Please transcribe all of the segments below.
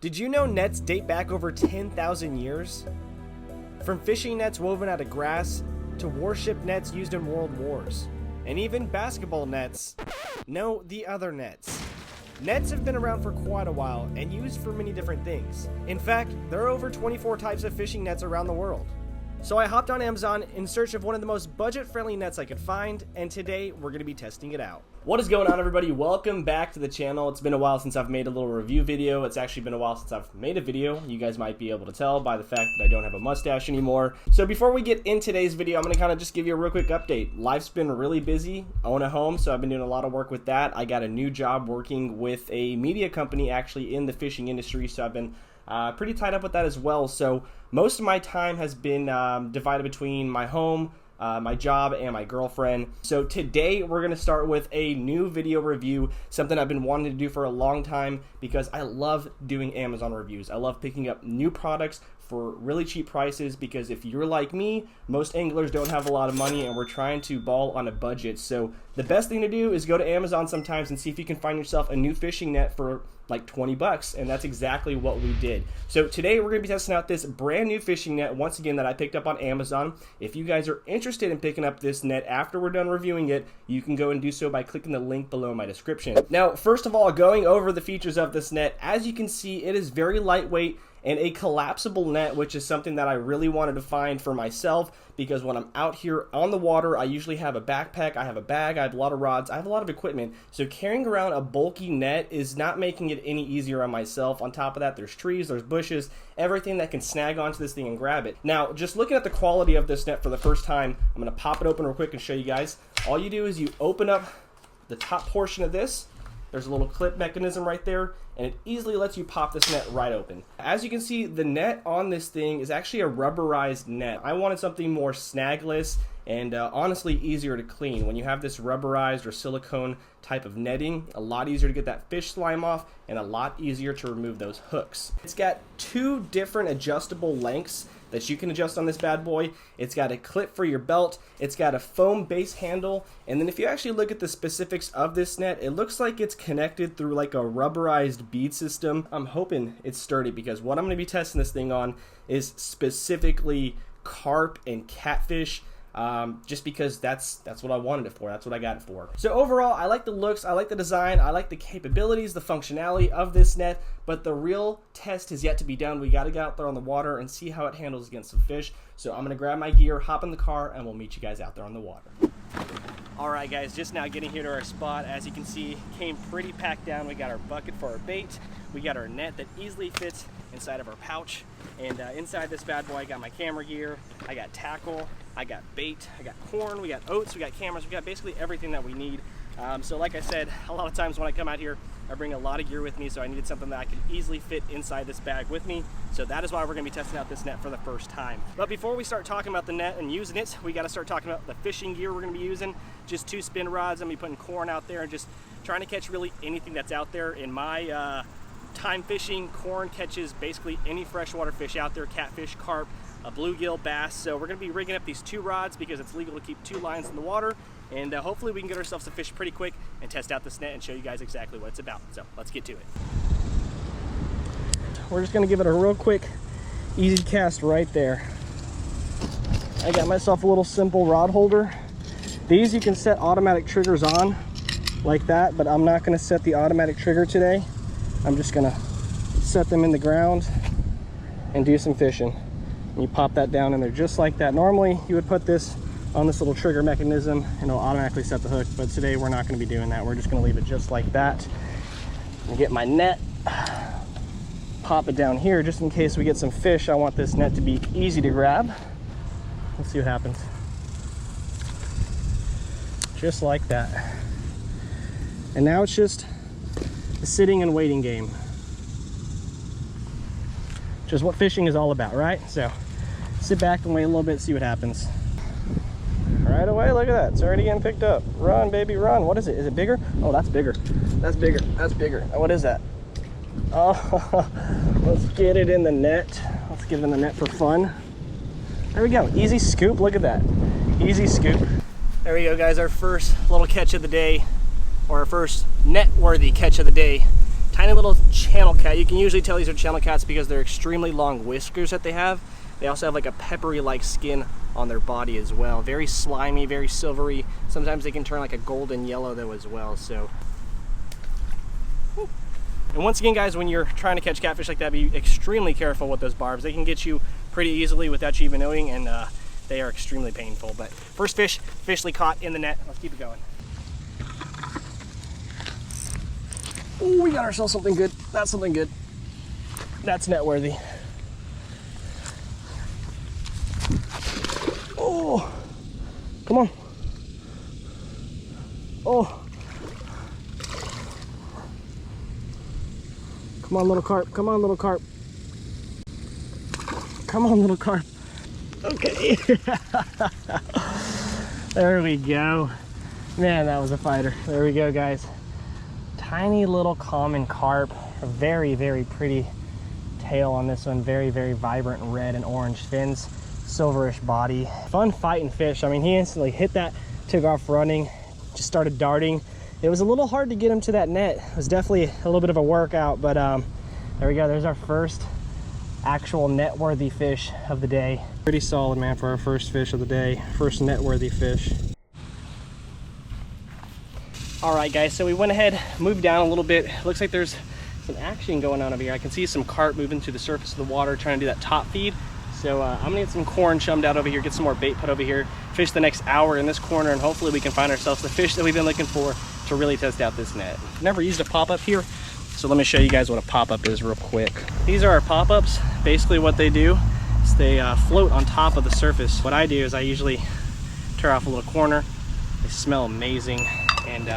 Did you know nets date back over 10,000 years? From fishing nets woven out of grass, to warship nets used in world wars, and even basketball nets. No, the other nets. Nets have been around for quite a while and used for many different things. In fact, there are over 24 types of fishing nets around the world. So I hopped on Amazon in search of one of the most budget-friendly nets I could find, and today we're going to be testing it out. What is going on, everybody? Welcome back to the channel. It's been a while since I've made a little review video. It's actually been a while since I've made a video. You guys might be able to tell by the fact that I don't have a mustache anymore. So before we get in today's video, I'm going to kind of just give you a real quick update. Life's been really busy. I own a home, so I've been doing a lot of work with that. I got a new job working with a media company actually in the fishing industry, so I've been pretty tied up with that as well. So most of my time has been divided between my home, my job, and my girlfriend. So today we're going to start with a new video review, something I've been wanting to do for a long time because I love doing Amazon reviews. I love picking up new products for really cheap prices because if you're like me, most anglers don't have a lot of money and we're trying to ball on a budget. So the best thing to do is go to Amazon sometimes and see if you can find yourself a new fishing net for like 20 bucks, and that's exactly what we did. So today we're going to be testing out this brand new fishing net once again that I picked up on Amazon. If you guys are interested in picking up this net after we're done reviewing it, you can go and do so by clicking the link below in my description. Now, first of all, going over the features of this net, as you can see, it is very lightweight and a collapsible net, which is something that I really wanted to find for myself because when I'm out here on the water, I usually have a backpack, I have a bag, I have a lot of rods, I have a lot of equipment. So carrying around a bulky net is not making it any easier on myself. On top of that, there's trees, there's bushes, everything that can snag onto this thing and grab it. Now, just looking at the quality of this net for the first time, I'm gonna pop it open real quick and show you guys. All you do is you open up the top portion of this. There's a little clip mechanism right there, and it easily lets you pop this net right open. As you can see, the net on this thing is actually a rubberized net. I wanted something more snagless and honestly easier to clean. When you have this rubberized or silicone type of netting, a lot easier to get that fish slime off and a lot easier to remove those hooks. It's got two different adjustable lengths that you can adjust on this bad boy. It's got a clip for your belt, it's got a foam base handle, and then if you actually look at the specifics of this net, it looks like it's connected through like a rubberized bead system. I'm hoping it's sturdy because what I'm going to be testing this thing on is specifically carp and catfish. Just because that's what I wanted it for. That's what I got it for. So overall, I like the looks, I like the design, I like the capabilities, the functionality of this net, but the real test is yet to be done. We got to get out there on the water and see how it handles against some fish. So I'm going to grab my gear, hop in the car, and we'll meet you guys out there on the water. Alright guys, just now getting here to our spot. As you can see, came pretty packed down. We got our bucket for our bait. We got our net that easily fits inside of our pouch. And inside this bad boy, I got my camera gear, I got tackle, I got bait, I got corn, we got oats, we got cameras, we got basically everything that we need. So like I said, a lot of times when I come out here, I bring a lot of gear with me, so I needed something that I could easily fit inside this bag with me. So that is why we're going to be testing out this net for the first time. But before we start talking about the net and using it, we got to start talking about the fishing gear we're going to be using. Just 2 spin rods. I'm going to be putting corn out there and just trying to catch really anything that's out there. In my time fishing, corn catches basically any freshwater fish out there, catfish, carp, a bluegill, bass. So we're going to be rigging up these 2 rods because it's legal to keep 2 lines in the water. And hopefully we can get ourselves a fish pretty quick and test out this net and show you guys exactly what it's about. So let's get to it. We're just going to give it a real quick, easy cast right there. I got myself a little simple rod holder. These you can set automatic triggers on like that, but I'm not going to set the automatic trigger today. I'm just going to set them in the ground and do some fishing. And you pop that down in there just like that. Normally you would put this on this little trigger mechanism and it'll automatically set the hook, but today we're not going to be doing that. We're just going to leave it just like that and get my net, pop it down here just in case we get some fish. I want this net to be easy to grab. Let's see what happens. Just like that. And now it's just a sitting and waiting game, which is what fishing is all about, right? So sit back and wait a little bit, see what happens. Right away, look at that, it's already getting picked up. Run, baby, run. What is it? Is it bigger? Oh, that's bigger. That's bigger. That's bigger. What is that? Oh, let's get it in the net. Let's get it in the net for fun. There we go. Easy scoop. Look at that. Easy scoop. There we go, guys. Our first little catch of the day, or our first net-worthy catch of the day. Tiny little channel cat. You can usually tell these are channel cats because they're extremely long whiskers that they have. They also have like a peppery-like skin on their body as well. Very slimy, very silvery. Sometimes they can turn like a golden yellow though as well. So, and once again, guys, when you're trying to catch catfish like that, be extremely careful with those barbs. They can get you pretty easily without you even knowing, and they are extremely painful. But first fish officially caught in the net. Let's keep it going. Oh, we got ourselves something good. That's something good. That's net worthy. Oh, come on. Oh. Come on, little carp. Come on, little carp. Come on, little carp. Okay. There we go. Man, that was a fighter. There we go, guys. Tiny little common carp. A very, very pretty tail on this one. Very, very vibrant red and orange fins. Silverish body. Fun fighting fish. I mean, he instantly hit that, took off running, just started darting. It was a little hard to get him to that net. It was definitely a little bit of a workout, but there we go. There's our first actual net worthy fish of the day. Pretty solid, man, for our first fish of the day. First net worthy fish. All right, guys, so we went ahead, moved down a little bit. Looks like there's some action going on over here. I can see some carp moving to the surface of the water, trying to do that top feed. So I'm gonna get some corn chummed out over here, get some more bait put over here, fish the next hour in this corner, and hopefully we can find ourselves the fish that we've been looking for to really test out this net. Never used a pop-up here, so let me show you guys what a pop-up is real quick. These are our pop-ups. Basically what they do is they float on top of the surface. What I do is I usually tear off a little corner. They smell amazing. And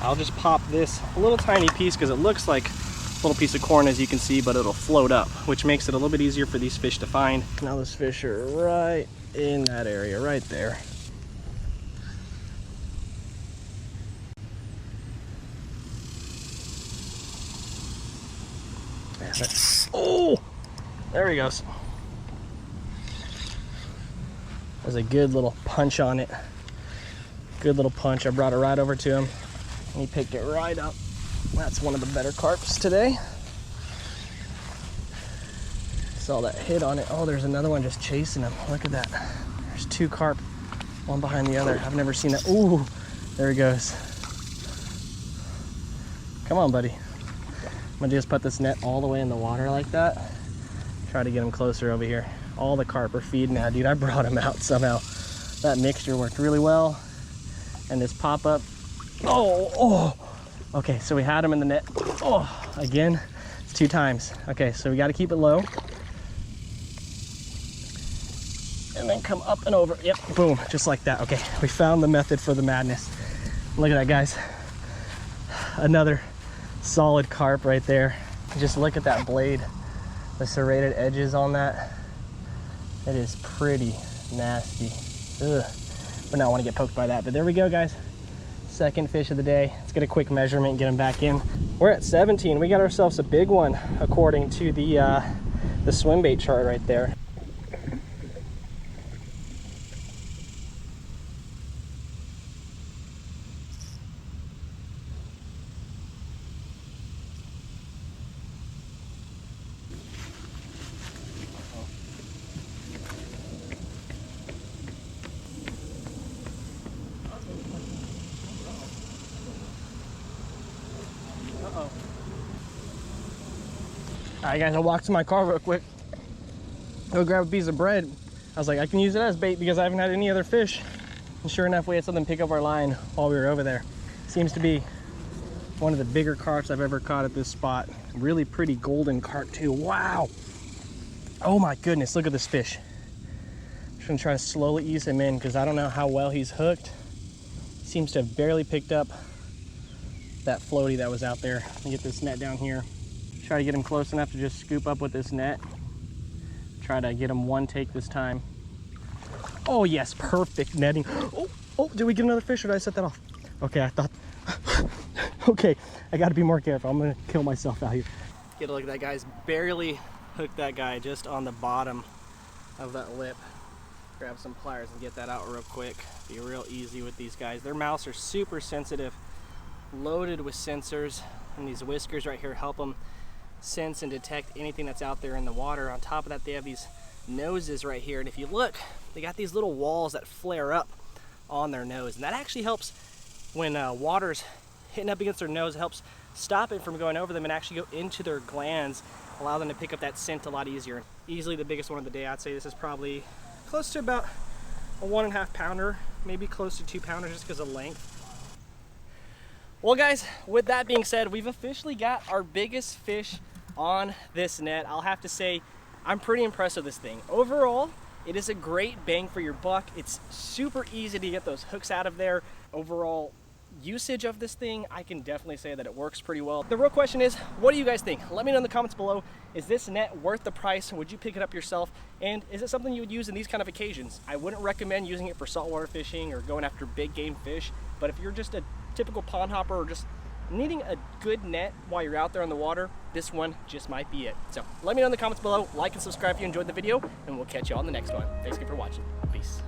I'll just pop this a little tiny piece because it looks like a little piece of corn, as you can see, but it'll float up, which makes it a little bit easier for these fish to find. Now those fish are right in that area, right there. Oh, there he goes. There's a good little punch on it. Good little punch. I brought it right over to him and he picked it right up. That's one of the better carps today. Saw that hit on it. Oh, there's another one just chasing him. Look at that. There's two carp, one behind the other. I've never seen that. Ooh, there he goes. Come on, buddy. I'm gonna just put this net all the way in the water like that. Try to get him closer over here. All the carp are feeding now, dude. I brought him out somehow. That mixture worked really well. And this pop-up, oh, okay, so we had him in the net. Oh, again, it's 2 times. Okay, so we got to keep it low. And then come up and over. Yep, boom, just like that. Okay, we found the method for the madness. Look at that, guys. Another solid carp right there. Just look at that blade, the serrated edges on that. It is pretty nasty. Ugh. But not want to get poked by that. But there we go, guys. Second fish of the day. Let's get a quick measurement and get him back in. We're at 17. We got ourselves a big one according to the swim bait chart right there. All right, guys, I walked to my car real quick. Go grab a piece of bread. I was like, I can use it as bait because I haven't had any other fish. And sure enough, we had something pick up our line while we were over there. Seems to be one of the bigger carps I've ever caught at this spot. Really pretty golden carp too. Wow. Oh my goodness, look at this fish. Just gonna try to slowly ease him in because I don't know how well he's hooked. Seems to have barely picked up that floaty that was out there. Let me get this net down here. Try to get him close enough to just scoop up with this net. Try to get him one take this time. Oh yes, perfect netting. Oh, did we get another fish or did I set that off? Okay, I thought, okay, I gotta be more careful. I'm gonna kill myself out here. Get a look at that, guys. Barely hooked that guy just on the bottom of that lip. Grab some pliers and get that out real quick. Be real easy with these guys. Their mouths are super sensitive, loaded with sensors. And these whiskers right here help them sense and detect anything that's out there in the water. On top of that, they have these noses right here. And if you look, they got these little walls that flare up on their nose. And that actually helps when water's hitting up against their nose. It helps stop it from going over them and actually go into their glands, allow them to pick up that scent a lot easier. Easily the biggest one of the day. I'd say this is probably close to about a 1.5 pounder, maybe close to 2 pounders just because of length. Well guys, with that being said, we've officially got our biggest fish on this net. I'll have to say, I'm pretty impressed with this thing. Overall, it is a great bang for your buck. It's super easy to get those hooks out of there. Overall usage of this thing, I can definitely say that it works pretty well. The real question is, what do you guys think? Let me know in the comments below. Is this net worth the price? Would you pick it up yourself? And is it something you would use in these kind of occasions? I wouldn't recommend using it for saltwater fishing or going after big game fish, but if you're just a typical pond hopper or just needing a good net while you're out there on the water, this one just might be it. So let me know in the comments below, like and subscribe if you enjoyed the video, and we'll catch you on the next one. Thanks again for watching. Peace.